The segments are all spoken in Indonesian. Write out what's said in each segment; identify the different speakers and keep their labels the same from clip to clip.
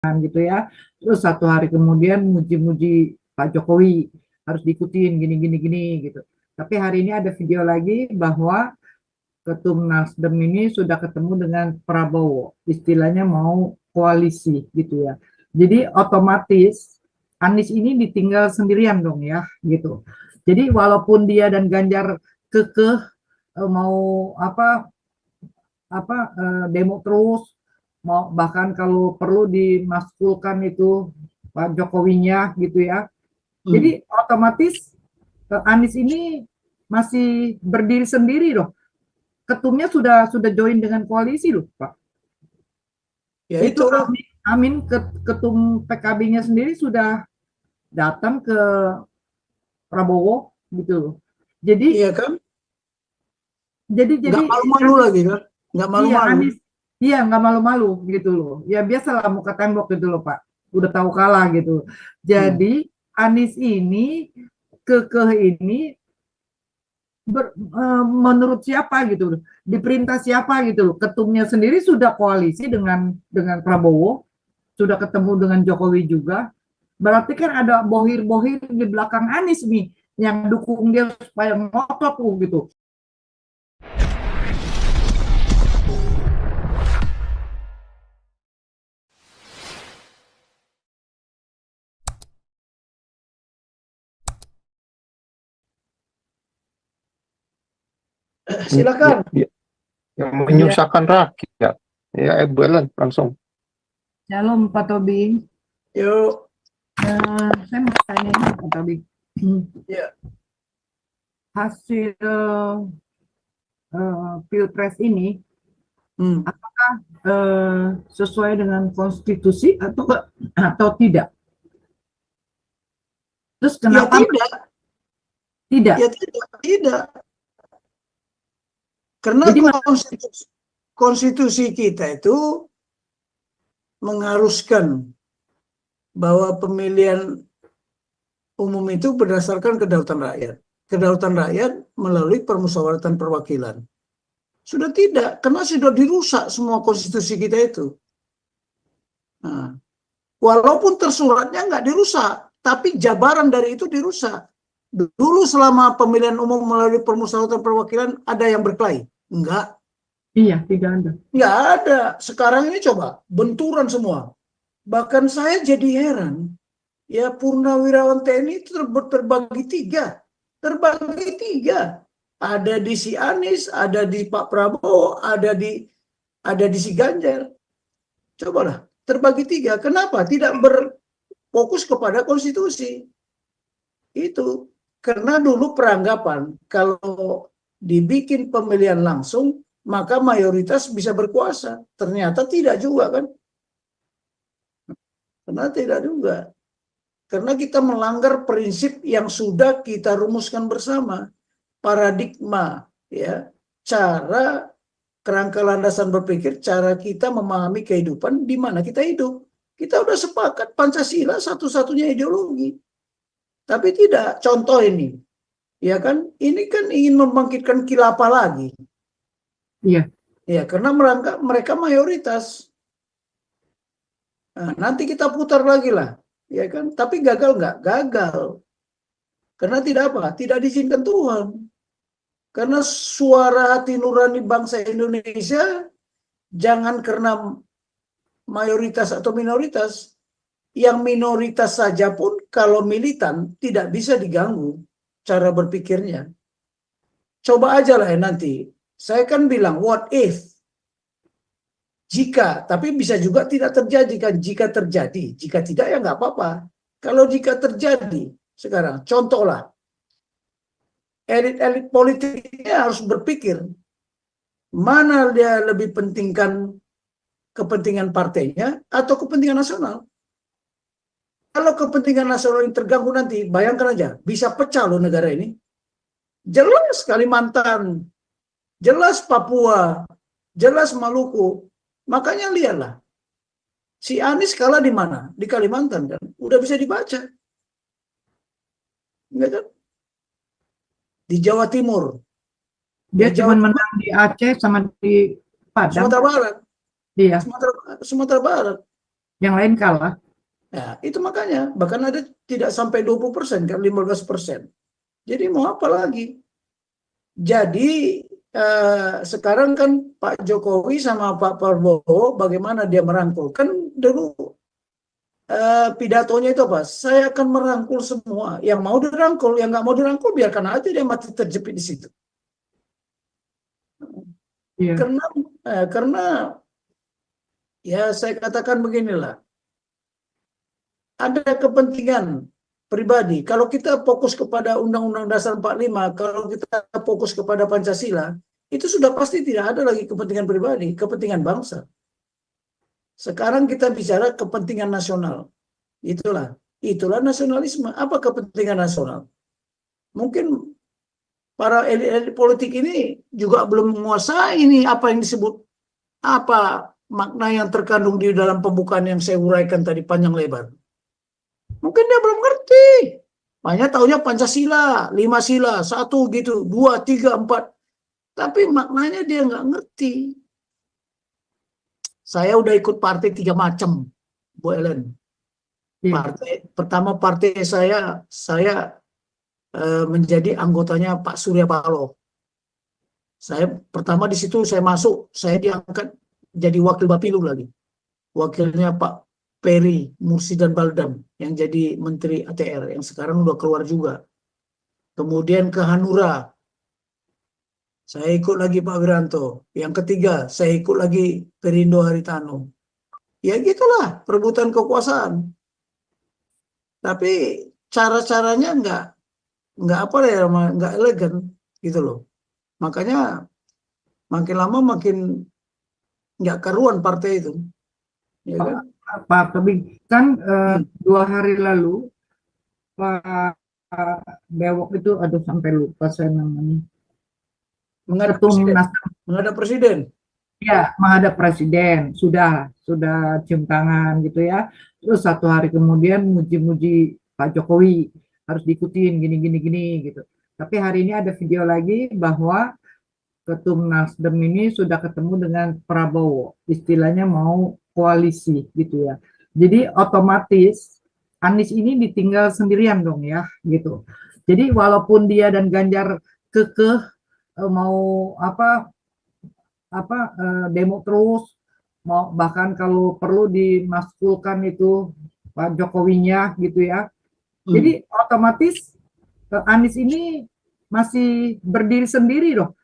Speaker 1: gitu ya. Terus satu hari kemudian muji-muji Pak Jokowi harus diikutin gini gitu. Tapi hari ini ada video lagi bahwa Ketum Nasdem ini sudah ketemu dengan Prabowo, istilahnya mau koalisi gitu ya. Jadi otomatis Anies ini ditinggal sendirian dong ya gitu. Jadi walaupun dia dan Ganjar kekeh mau demo terus, mau bahkan kalau perlu dimaskulkan itu Pak Jokowinya gitu ya. Jadi otomatis Anies ini masih berdiri sendiri loh. Ketumnya sudah join dengan koalisi loh, Pak.
Speaker 2: Ya
Speaker 1: Itu
Speaker 2: itulah.
Speaker 1: Amin ketum PKB-nya sendiri sudah datang ke Prabowo gitu loh. Jadi
Speaker 2: Iya kan?
Speaker 1: jadi
Speaker 2: Nggak malu-malu lagi kan? Nggak
Speaker 1: iya
Speaker 2: malu-malu.
Speaker 1: Anies, iya nggak malu-malu gitu loh. Ya biasalah muka tembok gitu loh Pak. Udah tahu kalah gitu. Jadi Anies ini kekeh ini menurut siapa gitu loh. Diperintah siapa gitu loh. Ketumnya sendiri sudah koalisi dengan Prabowo, sudah ketemu dengan Jokowi juga. Berarti kan ada bohir-bohir di belakang Anies nih yang dukung dia supaya ngotot gitu.
Speaker 2: Silakan.
Speaker 3: Yang menyusahkan rakyat. Ya, Belen langsung.
Speaker 1: Shalom Pak Tobi.
Speaker 2: Yuk.
Speaker 1: Saya mau tanya ini Pak Tobi.
Speaker 2: Ya.
Speaker 1: Hasil Pilpres ini apakah sesuai dengan konstitusi atau tidak? Terus kenapa
Speaker 2: ya tidak? Ya tidak. Karena
Speaker 1: jadi,
Speaker 2: konstitusi kita itu mengharuskan bahwa pemilihan umum itu berdasarkan kedaulatan rakyat. Kedaulatan rakyat melalui permusyawaratan perwakilan. Sudah tidak, karena sudah dirusak semua konstitusi kita itu. Nah, walaupun tersuratnya nggak dirusak, tapi jabaran dari itu dirusak. Dulu selama pemilihan umum melalui permusyawaratan perwakilan ada yang berkelahi? Enggak.
Speaker 1: Iya, tidak ada.
Speaker 2: Enggak ada. Sekarang ini coba, benturan semua. Bahkan saya jadi heran. Ya, purnawirawan TNI itu terbagi tiga. Terbagi tiga. Ada di si Anies, ada di Pak Prabowo, ada di si Ganjar. Cobalah, terbagi tiga. Kenapa? Tidak berfokus kepada konstitusi. Itu. Karena dulu peranggapan kalau dibikin pemilihan langsung, maka mayoritas bisa berkuasa. Ternyata tidak juga kan? Karena tidak juga. Karena kita melanggar prinsip yang sudah kita rumuskan bersama. Paradigma, ya, cara kerangka landasan berpikir, cara kita memahami kehidupan di mana kita hidup. Kita udah sepakat Pancasila satu-satunya ideologi. Tapi tidak, contoh ini, ya kan, ini kan ingin membangkitkan khilafah lagi.
Speaker 1: Iya.
Speaker 2: Ya, karena mereka mayoritas. Nah, nanti kita putar lagi lah, ya kan. Tapi gagal nggak? Gagal. Karena tidak apa? Tidak diizinkan Tuhan. Karena suara hati nurani bangsa Indonesia jangan karena mayoritas atau minoritas. Yang minoritas saja pun kalau militan tidak bisa diganggu cara berpikirnya. Coba aja lah ya nanti. Saya kan bilang what if? Jika, tapi bisa juga tidak terjadi kan. Jika terjadi, jika tidak ya nggak apa-apa. Kalau jika terjadi, sekarang contohlah, elit-elit politiknya harus berpikir mana dia lebih pentingkan kepentingan partainya atau kepentingan nasional. Kalau kepentingan nasional yang terganggu nanti, bayangkan aja, bisa pecah loh negara ini. Jelas Kalimantan, jelas Papua, jelas Maluku. Makanya lihatlah, si Anies kalah di mana? Di Kalimantan kan, udah bisa dibaca. Enggak kan? Di Jawa Timur.
Speaker 1: Dia cuma menang di Aceh sama di Padang.
Speaker 2: Sumatera Barat.
Speaker 1: Iya.
Speaker 2: Sumatera Barat.
Speaker 1: Yang lain kalah.
Speaker 2: Nah, itu makanya bahkan ada tidak sampai 20%, kan 15%. Jadi mau apa lagi? Jadi sekarang kan Pak Jokowi sama Pak Prabowo bagaimana dia merangkul? Kan dulu pidatonya itu apa? Saya akan merangkul semua. Yang mau dirangkul, yang nggak mau dirangkul biarkan aja dia mati terjepit di situ.
Speaker 1: Iya.
Speaker 2: Karena ya saya katakan beginilah. Ada kepentingan pribadi. Kalau kita fokus kepada Undang-Undang Dasar 45, kalau kita fokus kepada Pancasila, itu sudah pasti tidak ada lagi kepentingan pribadi, kepentingan bangsa. Sekarang kita bicara kepentingan nasional. Itulah nasionalisme. Apa kepentingan nasional? Mungkin para elit politik ini juga belum menguasai ini apa yang disebut, apa makna yang terkandung di dalam pembukaan yang saya uraikan tadi panjang lebar. Mungkin dia belum ngerti. Banyak taunya Pancasila, 5 sila, 1 gitu, 2, 3, 4. Tapi maknanya dia nggak ngerti. Saya udah ikut partai 3 macam, Bu Ellen. Pertama partai saya menjadi anggotanya Pak Surya Paloh. Saya pertama di situ saya masuk, saya diangkat jadi wakil Bapilu lagi. Wakilnya Pak Peri Mursidan Baldam yang jadi Menteri ATR yang sekarang udah keluar juga. Kemudian ke Hanura, saya ikut lagi Pak Wiranto. Yang ketiga, saya ikut lagi Perindo Haritano. Ya gitulah perebutan kekuasaan. Tapi cara-caranya nggak elegan gitu loh. Makanya makin lama makin nggak karuan partai itu. Ya kan?
Speaker 1: Pak Tobing, kan 2 hari lalu Pak Bewok itu, aduh sampai lupa saya namanya,
Speaker 2: Menghadap presiden.
Speaker 1: Ya, menghadap presiden, sudah cium tangan gitu ya. Terus 1 hari kemudian muji-muji Pak Jokowi, harus diikutin gini gitu. Tapi hari ini ada video lagi bahwa Ketum Nasdem ini sudah ketemu dengan Prabowo, istilahnya mau koalisi gitu ya. Jadi otomatis Anies ini ditinggal sendirian dong ya gitu. Jadi walaupun dia dan Ganjar kekeh mau demo terus, mau bahkan kalau perlu dimaskulkan itu Pak Jokowinya gitu ya. Jadi otomatis Anies ini masih berdiri sendiri loh.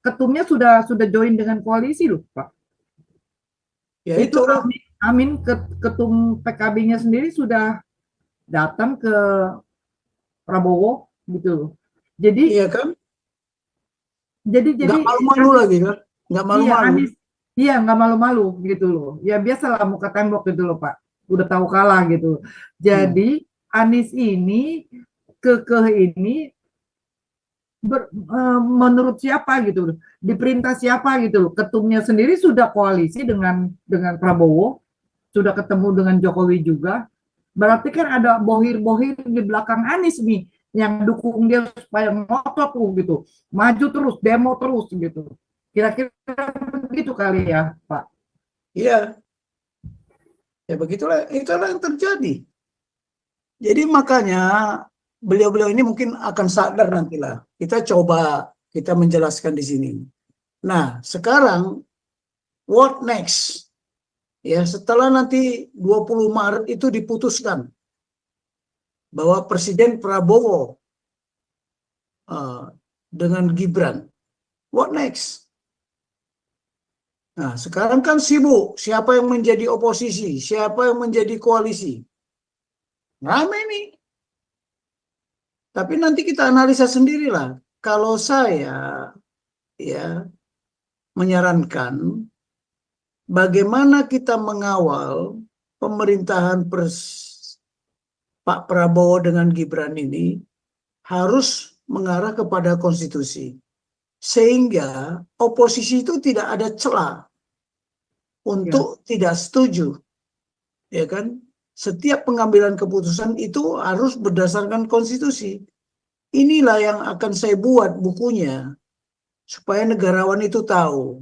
Speaker 1: Ketumnya sudah join dengan koalisi loh, Pak.
Speaker 2: Ya itu
Speaker 1: Amin ketum PKB-nya sendiri sudah datang ke Prabowo gitu. Jadi
Speaker 2: iya kan?
Speaker 1: Jadi
Speaker 2: nggak malu-malu lagi kan? Nggak malu-malu.
Speaker 1: Iya, nggak malu-malu gitu loh. Ya biasalah muka tembok gitu loh, Pak. Udah tahu kalah gitu. Jadi Anies ini kekeh ini menurut siapa gitu, diperintah siapa gitu. Ketumnya sendiri sudah koalisi dengan Prabowo, sudah ketemu dengan Jokowi juga. Berarti kan ada bohir-bohir di belakang Anies nih yang dukung dia supaya ngotot gitu, maju terus, demo terus gitu. Kira-kira begitu kali ya, Pak?
Speaker 2: Iya. Ya begitulah, itulah yang terjadi. Jadi makanya beliau-beliau ini mungkin akan sadar nantilah. Kita coba kita menjelaskan di sini. Nah, sekarang what next? Ya, setelah nanti 20 Maret itu diputuskan bahwa Presiden Prabowo dengan Gibran, what next? Nah, sekarang kan sibuk siapa yang menjadi oposisi, siapa yang menjadi koalisi. Ramai nih. Tapi nanti kita analisa sendirilah. Kalau saya ya menyarankan bagaimana kita mengawal pemerintahan Pak Prabowo dengan Gibran ini harus mengarah kepada konstitusi. Sehingga oposisi itu tidak ada celah untuk tidak setuju. Ya kan? Setiap pengambilan keputusan itu harus berdasarkan konstitusi. Inilah yang akan saya buat bukunya supaya negarawan itu tahu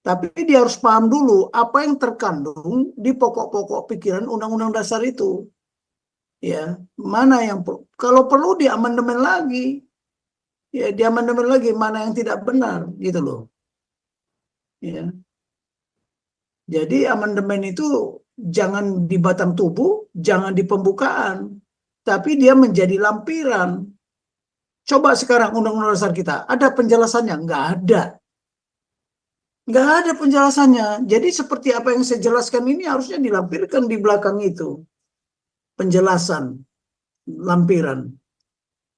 Speaker 2: Tapi dia harus paham dulu apa yang terkandung di pokok-pokok pikiran Undang-Undang Dasar itu. Ya, mana yang kalau perlu diamandemen lagi. Ya, diamandemen lagi mana yang tidak benar gitu loh. Ya. Jadi amandemen itu jangan di batang tubuh, jangan di pembukaan, tapi dia menjadi lampiran. Coba sekarang Undang-Undang Dasar kita, ada penjelasannya? Nggak ada. Nggak ada penjelasannya. Jadi seperti apa yang saya jelaskan ini harusnya dilampirkan di belakang itu. Penjelasan, lampiran.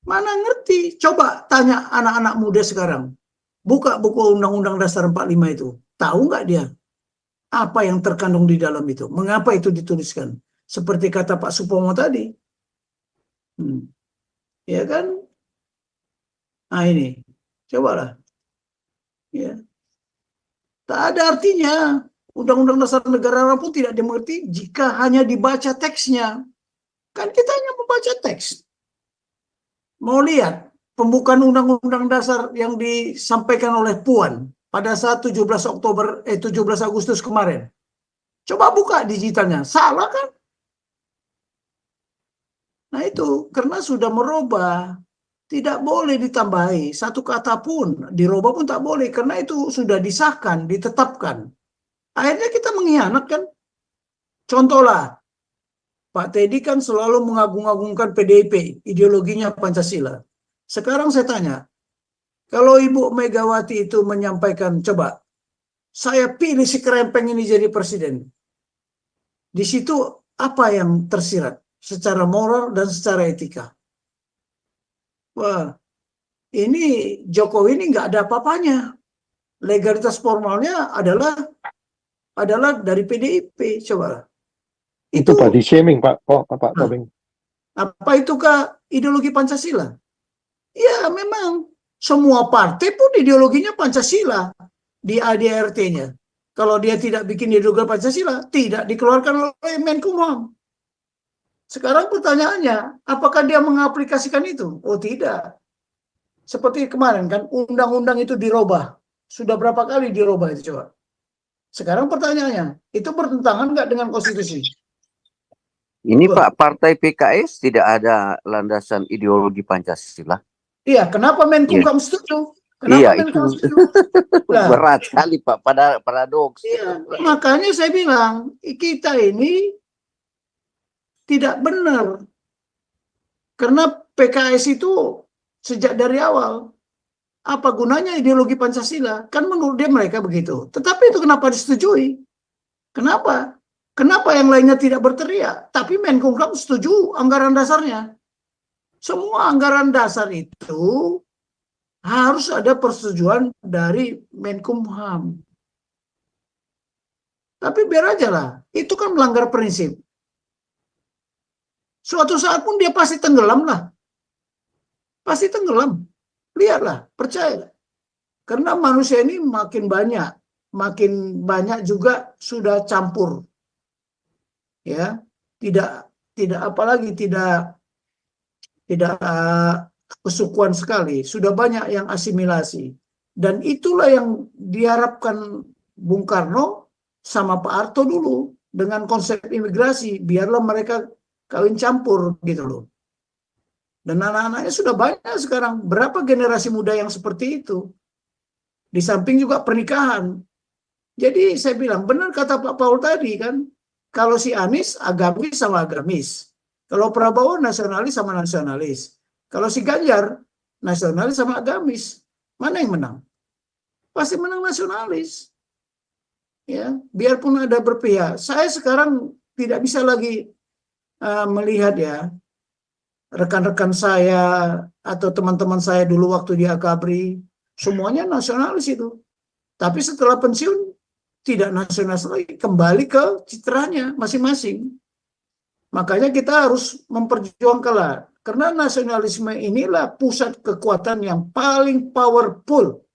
Speaker 2: Mana ngerti? Coba tanya anak-anak muda sekarang. Buka buku Undang-Undang Dasar 45 itu. Tahu nggak dia? Apa yang terkandung di dalam itu? Mengapa itu dituliskan? Seperti kata Pak Supomo tadi. Ya kan? Nah ini. Cobalah. Ya. Tak ada artinya. Undang-Undang Dasar Negara pun tidak dimengerti jika hanya dibaca teksnya. Kan kita hanya membaca teks. Mau lihat pembukaan Undang-Undang Dasar yang disampaikan oleh Puan pada saat 17 Agustus kemarin. Coba buka digitalnya. Salah kan? Nah itu karena sudah merubah. Tidak boleh ditambahi satu kata pun, dirubah pun tak boleh karena itu sudah disahkan, ditetapkan. Akhirnya kita mengkhianatkan. Contohlah, Pak Teddy kan selalu mengagung-agungkan PDIP, ideologinya Pancasila. Sekarang saya tanya, kalau Ibu Megawati itu menyampaikan, coba, saya pilih si kerempeng ini jadi presiden. Di situ apa yang tersirat? Secara moral dan secara etika. Wah, ini Jokowi ini nggak ada apa-apanya. Legalitas formalnya adalah dari PDIP, coba.
Speaker 3: Itu body shaming, Pak. Pak Tobing.
Speaker 2: Apa itu Kak ideologi Pancasila? Ya, memang semua partai pun ideologinya Pancasila di ADRT-nya. Kalau dia tidak bikin ideologi Pancasila, tidak dikeluarkan oleh Menkumham. Sekarang pertanyaannya, apakah dia mengaplikasikan itu? Oh tidak. Seperti kemarin kan, undang-undang itu dirubah. Sudah berapa kali dirubah itu coba? Sekarang pertanyaannya, itu bertentangan nggak dengan konstitusi?
Speaker 4: Ini Pak, Partai PKS tidak ada landasan ideologi Pancasila.
Speaker 2: Iya, kenapa Menkumham setuju? Kenapa
Speaker 4: Iya,
Speaker 2: Menkumham
Speaker 4: itu
Speaker 2: setuju? Nah,
Speaker 4: berat sekali Pak, pada paradoks.
Speaker 2: iya, makanya saya bilang, kita ini tidak benar. Karena PKS itu sejak dari awal, apa gunanya ideologi Pancasila? Kan menurut dia mereka begitu. Tetapi itu kenapa disetujui? Kenapa? Kenapa yang lainnya tidak berteriak? Tapi Menkumham setuju anggaran dasarnya. Semua anggaran dasar itu harus ada persetujuan dari Menkumham. Tapi biar aja lah, itu kan melanggar prinsip. Suatu saat pun dia pasti tenggelam lah. Pasti tenggelam. Lihatlah, percaya. Karena manusia ini makin banyak juga sudah campur. Ya, tidak apalagi tidak kesukuan sekali. Sudah banyak yang asimilasi. Dan itulah yang diharapkan Bung Karno sama Pak Harto dulu dengan konsep imigrasi. Biarlah mereka kawin campur gitu loh. Dan anak-anaknya sudah banyak sekarang. Berapa generasi muda yang seperti itu? Di samping juga pernikahan. Jadi saya bilang, benar kata Pak Paul tadi kan, kalau si Anies agamis sama agamis. Kalau Prabowo nasionalis sama nasionalis. Kalau si Ganjar nasionalis sama agamis. Mana yang menang? Pasti menang nasionalis. Ya, biarpun ada berpihak. Saya sekarang tidak bisa lagi melihat ya rekan-rekan saya atau teman-teman saya dulu waktu di Akabri, semuanya nasionalis itu. Tapi setelah pensiun tidak nasionalis lagi, kembali ke citranya masing-masing. Makanya kita harus memperjuangkanlah, karena nasionalisme inilah pusat kekuatan yang paling powerful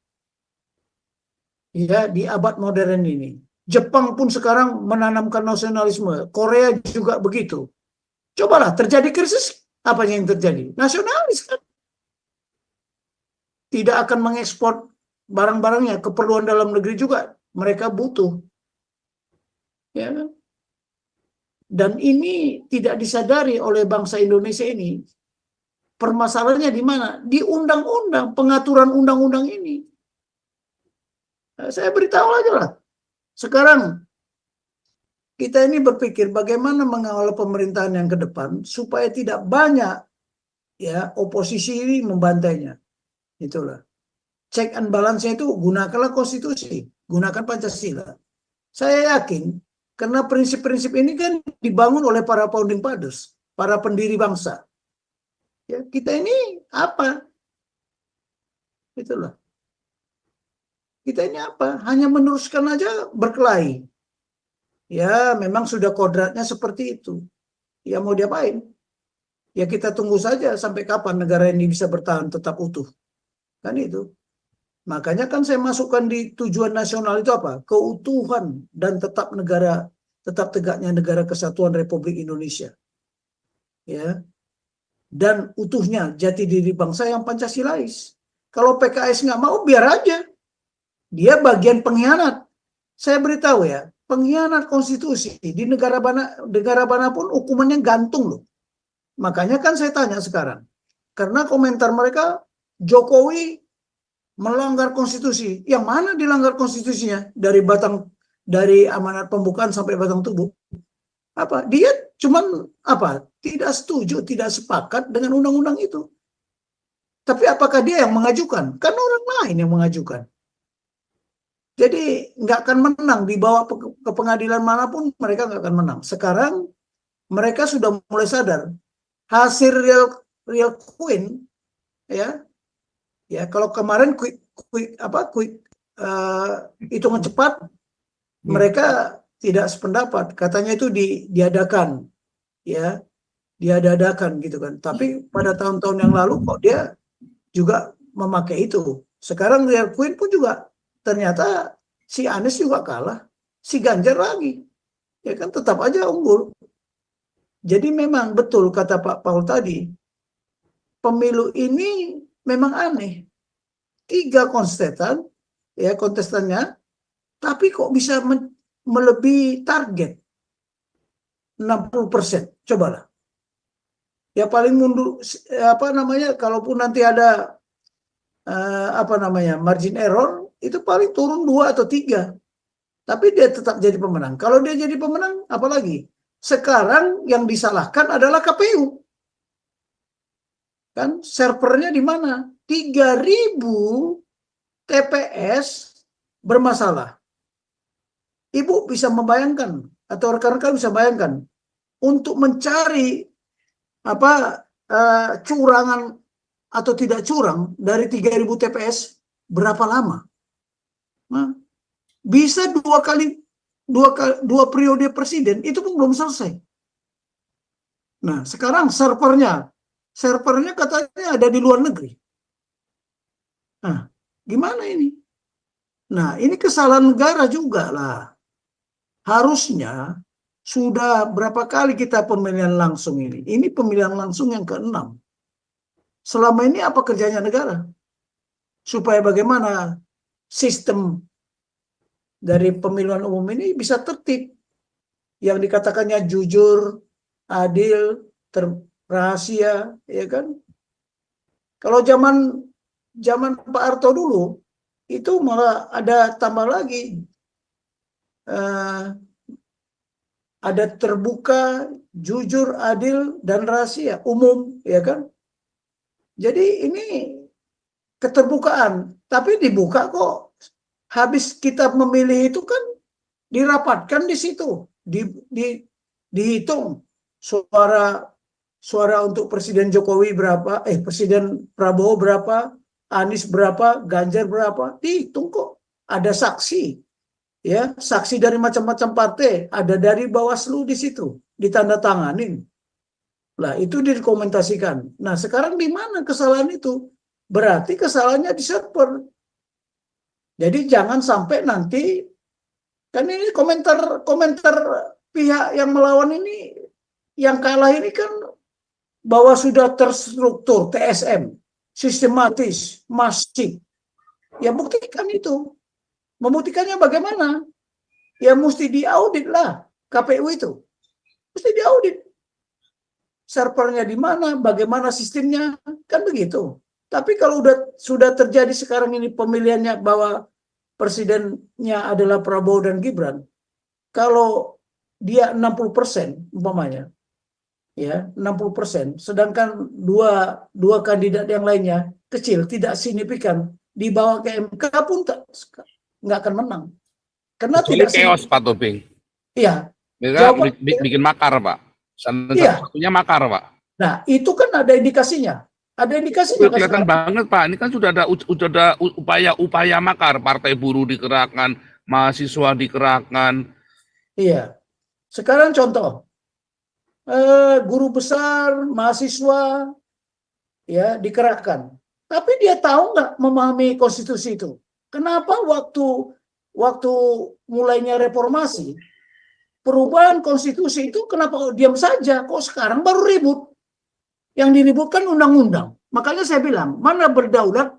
Speaker 2: ya di abad modern ini. Jepang pun sekarang menanamkan nasionalisme, Korea juga begitu. Cobalah terjadi krisis, apa yang terjadi? Nasionalis kan. Tidak akan mengekspor barang-barangnya, keperluan dalam negeri juga mereka butuh. Ya kan? Dan ini tidak disadari oleh bangsa Indonesia ini. Permasalahannya di mana? Di undang-undang, pengaturan undang-undang ini. Nah, saya beritahu aja lah. Sekarang kita ini berpikir bagaimana mengawal pemerintahan yang ke depan supaya tidak banyak ya oposisi ini membantainya. Itulah. Check and balance-nya itu gunakanlah konstitusi, gunakan Pancasila. Saya yakin karena prinsip-prinsip ini kan dibangun oleh para founding fathers, para pendiri bangsa. Ya, kita ini apa? Itulah. Kita ini apa? Hanya meneruskan aja berkelahi. Ya, memang sudah kodratnya seperti itu. Ya mau diapain? Ya kita tunggu saja sampai kapan negara ini bisa bertahan tetap utuh. Kan itu. Makanya kan saya masukkan di tujuan nasional itu apa? Keutuhan dan tetap tegaknya negara kesatuan Republik Indonesia. Ya. Dan utuhnya jati diri bangsa yang Pancasilais. Kalau PKS nggak mau, biar aja. Dia bagian pengkhianat. Saya beritahu ya, pengkhianat konstitusi di negara mana pun hukumannya gantung loh. Makanya kan saya tanya sekarang, karena komentar mereka Jokowi melanggar konstitusi. Yang mana dilanggar konstitusinya? Dari amanat pembukaan sampai batang tubuh. Apa? Dia cuman apa? Tidak setuju, tidak sepakat dengan undang-undang itu. Tapi apakah dia yang mengajukan? Kan orang lain yang mengajukan. Jadi nggak akan menang, dibawa ke pengadilan manapun mereka nggak akan menang. Sekarang mereka sudah mulai sadar hasil real Queen ya kalau kemarin hitungan cepat mereka tidak sependapat, katanya itu diadakan gitu kan. Tapi pada tahun-tahun yang lalu kok dia juga memakai itu. Sekarang real Queen pun juga ternyata si Anies juga kalah, si Ganjar lagi, ya kan tetap aja unggul. Jadi memang betul kata Pak Paul tadi, pemilu ini memang aneh. 3 kontestannya, tapi kok bisa melebihi target 60%. Cobalah. Ya paling mundur kalaupun nanti ada margin error, itu paling turun 2 atau 3. Tapi dia tetap jadi pemenang. Kalau dia jadi pemenang, apalagi? Sekarang yang disalahkan adalah KPU. Kan servernya di mana? 3.000 TPS bermasalah. Ibu bisa membayangkan atau rekan-rekan bisa bayangkan untuk mencari curangan atau tidak curang dari 3.000 TPS berapa lama? Nah, bisa 2 periode presiden itu pun belum selesai. Nah, sekarang servernya katanya ada di luar negeri. Nah, gimana ini? Nah, ini kesalahan negara juga lah. Harusnya sudah berapa kali kita pemilihan langsung ini? Ini pemilihan langsung yang ke-6. Selama ini apa kerjanya negara? Supaya bagaimana sistem dari pemilihan umum ini bisa tertib, yang dikatakannya jujur, adil, rahasia, ya kan? Kalau zaman Pak Harto dulu itu malah ada tambah lagi, ada terbuka, jujur, adil, dan rahasia umum, ya kan? Jadi ini keterbukaan, tapi dibuka kok. Habis kita memilih itu kan dirapatkan di situ, dihitung suara untuk Presiden Jokowi berapa, Presiden Prabowo berapa, Anies berapa, Ganjar berapa, dihitung kok. Ada saksi, ya saksi dari macam-macam partai, ada dari Bawaslu di situ, ditandatanganin. Lah itu dikomentasikan. Nah sekarang di mana kesalahan itu? Berarti kesalahannya di server. Jadi jangan sampai nanti, kan ini komentar pihak yang melawan ini, yang kalah ini kan bahwa sudah terstruktur TSM, sistematis, masif. Ya buktikan itu. Membuktikannya bagaimana? Ya mesti diaudit lah KPU itu. Mesti diaudit. Servernya di mana, bagaimana sistemnya, kan begitu. Tapi kalau sudah terjadi sekarang ini pemilihannya bahwa presidennya adalah Prabowo dan Gibran, kalau dia 60% umpamanya, ya 60%, sedangkan dua kandidat yang lainnya kecil, tidak signifikan, dibawa ke MK pun nggak akan menang. Karena
Speaker 5: Kecuali
Speaker 2: tidak
Speaker 5: chaos, Pak Tobing.
Speaker 2: Iya.
Speaker 5: Mereka
Speaker 2: Jawaban-
Speaker 5: bikin makar, Pak.
Speaker 2: Iya.
Speaker 5: Satunya makar, Pak.
Speaker 2: Nah, itu kan ada indikasinya. Ada indikasinya.
Speaker 5: Udah kelihatan banget, Pak. Ini kan sudah ada upaya makar. Partai buruh dikerahkan, mahasiswa dikerahkan.
Speaker 2: Iya. Sekarang contoh, guru besar, mahasiswa, ya dikerahkan. Tapi dia tahu nggak memahami konstitusi itu? Kenapa waktu mulainya reformasi, perubahan konstitusi itu kenapa diam saja? Kok sekarang baru ribut? Yang diributkan undang-undang. Makanya saya bilang, mana berdaulat,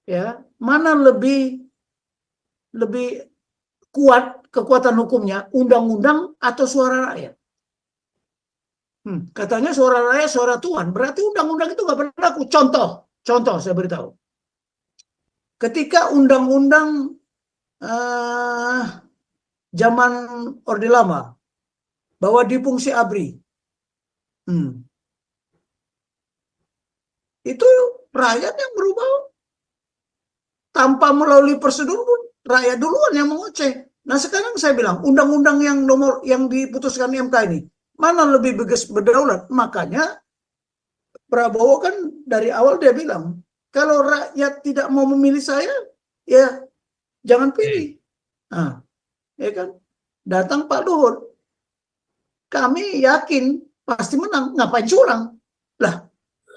Speaker 2: ya, mana lebih kuat kekuatan hukumnya, undang-undang atau suara rakyat? Katanya suara rakyat, suara Tuhan. Berarti undang-undang itu nggak berlaku. Contoh saya beritahu. Ketika undang-undang zaman Orde Lama bahwa di fungsi ABRI, itu rakyat yang berubah tanpa melalui prosedur pun rakyat duluan yang mengoceh. Nah sekarang saya bilang undang-undang yang diputuskan MK ini mana lebih berdaulat. Makanya Prabowo kan dari awal dia bilang kalau rakyat tidak mau memilih saya, ya jangan pilih. Nah, ya kan? Datang Pak Luhut, kami yakin pasti menang. Ngapain curang? Lah,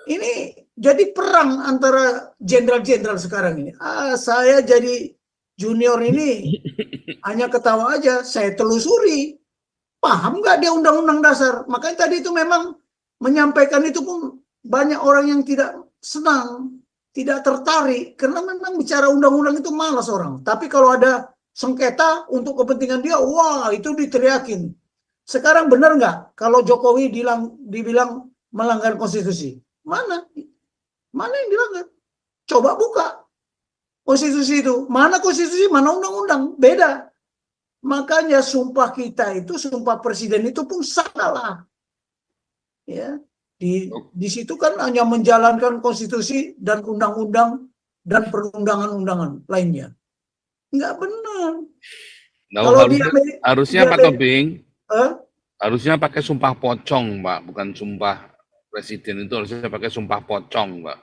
Speaker 2: ini jadi perang antara jenderal-jenderal sekarang ini. Saya jadi junior ini hanya ketawa aja. Saya telusuri. Paham nggak dia undang-undang dasar? Makanya tadi itu memang menyampaikan itu pun banyak orang yang tidak senang, tidak tertarik. Karena memang bicara undang-undang itu malas orang. Tapi kalau ada sengketa untuk kepentingan dia, wah itu diteriakin. Sekarang benar nggak kalau Jokowi dibilang melanggar konstitusi? Mana yang dilanggar? Coba buka konstitusi itu. Mana konstitusi, mana undang-undang? Beda. Makanya sumpah kita itu, sumpah presiden itu pun salah. Ya, di situ kan hanya menjalankan konstitusi dan undang-undang dan perundangan-undangan lainnya. Nggak benar.
Speaker 5: Nah,
Speaker 2: Kalau
Speaker 5: harusnya Pak Tobing, harusnya pakai sumpah pocong, Pak, bukan sumpah presiden. Itu harusnya pakai sumpah pocong, Pak.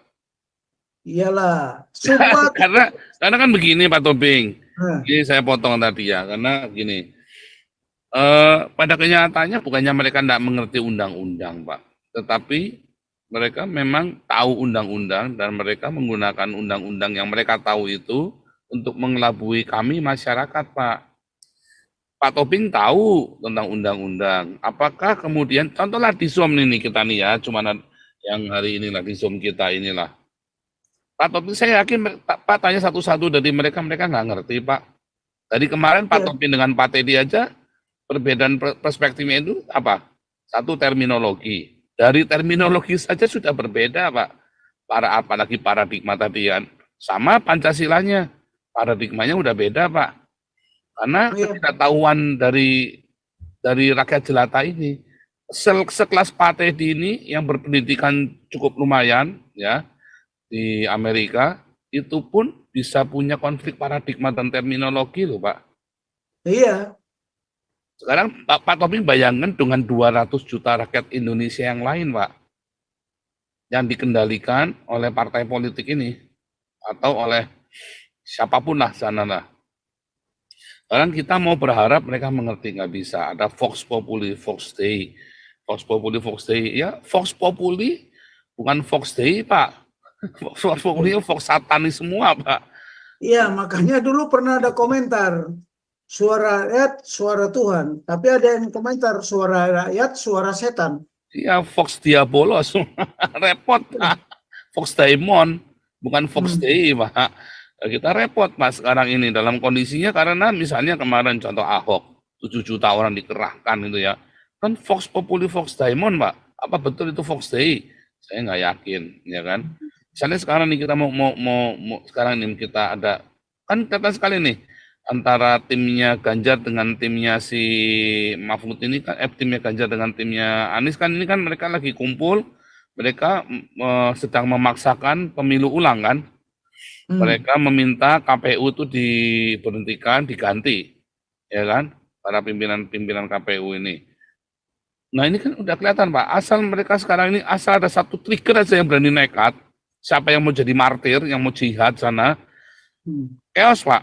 Speaker 2: Iyalah, sumpah.
Speaker 5: karena kan begini Pak Tobing. Ini saya potong tadi ya, karena gini. Pada kenyataannya bukannya mereka tidak mengerti undang-undang, Pak, tetapi mereka memang tahu undang-undang dan mereka menggunakan undang-undang yang mereka tahu itu untuk mengelabui kami masyarakat, Pak. Pak Tobing tahu tentang undang-undang. Apakah kemudian, contohlah di Zoom ini kita nih ya, cuman yang hari inilah di Zoom kita inilah. Pak Tobing, saya yakin Pak tanya satu-satu dari mereka nggak ngerti, Pak. Dari kemarin Pak Tobing dengan Pak Teddy aja, perbedaan perspektifnya itu apa? Satu, terminologi. Dari terminologi saja sudah berbeda, Pak. Apalagi paradigma tadi kan. Sama Pancasilanya, paradigmanya udah beda, Pak. Karena ketidaktahuan dari rakyat jelata ini, sekelas Pak Teddy ini yang berpendidikan cukup lumayan, ya, di Amerika, itu pun bisa punya konflik paradigma dan terminologi loh, Pak.
Speaker 2: Iya.
Speaker 5: Sekarang Pak Tobing bayangkan dengan 200 juta rakyat Indonesia yang lain, Pak, yang dikendalikan oleh partai politik ini, atau oleh siapapun lah sana lah. Sekarang kita mau berharap mereka mengerti, nggak bisa. Ada Vox Populi, Vox Dei. Vox Populi, Vox Dei. Ya, Vox Populi bukan Vox Dei, Pak. Vox Populi, Vox Satanis semua, Pak.
Speaker 2: Iya, makanya dulu pernah ada komentar, suara rakyat, suara Tuhan. Tapi ada yang komentar, suara rakyat, suara setan.
Speaker 5: Iya, Vox Diabolos. Repot, Pak. Vox Daimon, bukan Vox Dei, Pak. Nah, kita repot Pak sekarang ini dalam kondisinya karena misalnya kemarin contoh Ahok 7 juta orang dikerahkan itu ya. Kan Vox Populi Vox Diamond Pak. Apa betul itu Vox Dei? Saya nggak yakin, ya kan? Misalnya sekarang nih kita mau sekarang nih kita ada kan kelihatan sekali nih antara timnya Ganjar dengan timnya si Mahfud ini kan timnya Ganjar dengan timnya Anies kan ini kan mereka lagi kumpul, mereka sedang memaksakan pemilu ulang kan. Mereka meminta KPU itu diberhentikan, diganti, ya kan, para pimpinan KPU ini. Nah ini kan udah kelihatan Pak, asal mereka sekarang ini asal ada satu trigger aja yang berani nekat, siapa yang mau jadi martir, yang mau jihad sana, chaos Pak.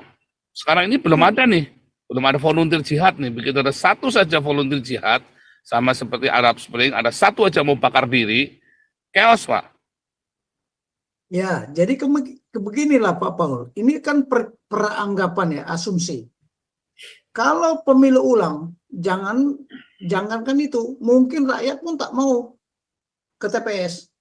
Speaker 5: Sekarang ini belum ada nih, belum ada volunteer jihad nih. Begitu ada satu saja volunteer jihad, sama seperti Arab Spring, ada satu aja mau bakar diri, chaos Pak.
Speaker 2: Ya, jadi beginilah Pak Paul. Ini kan peranggapan ya, asumsi. Kalau pemilu ulang, jangankan itu, mungkin rakyat pun tak mau ke TPS.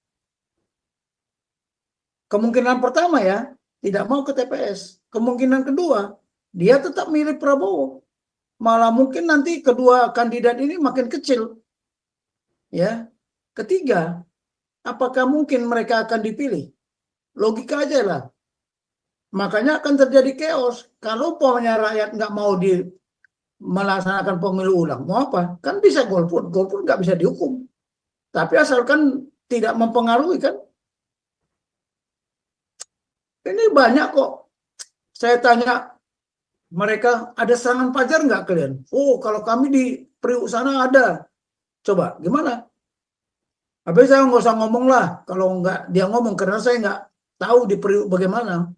Speaker 2: Kemungkinan pertama ya, tidak mau ke TPS. Kemungkinan kedua, dia tetap milih Prabowo. Malah mungkin nanti kedua kandidat ini makin kecil. Ya. Ketiga, apakah mungkin mereka akan dipilih? Logika aja lah. Makanya akan terjadi chaos. Kalau umpamanya rakyat nggak mau melaksanakan pemilu ulang, mau apa? Kan bisa golput. Golput nggak bisa dihukum. Tapi asalkan tidak mempengaruhi kan. Ini banyak kok. Saya tanya mereka, ada serangan fajar nggak kalian? Oh, kalau kami di Priuk sana ada. Coba, gimana? Habis saya nggak usah ngomong lah. Kalau nggak dia ngomong, karena saya nggak tahu di Priuk bagaimana.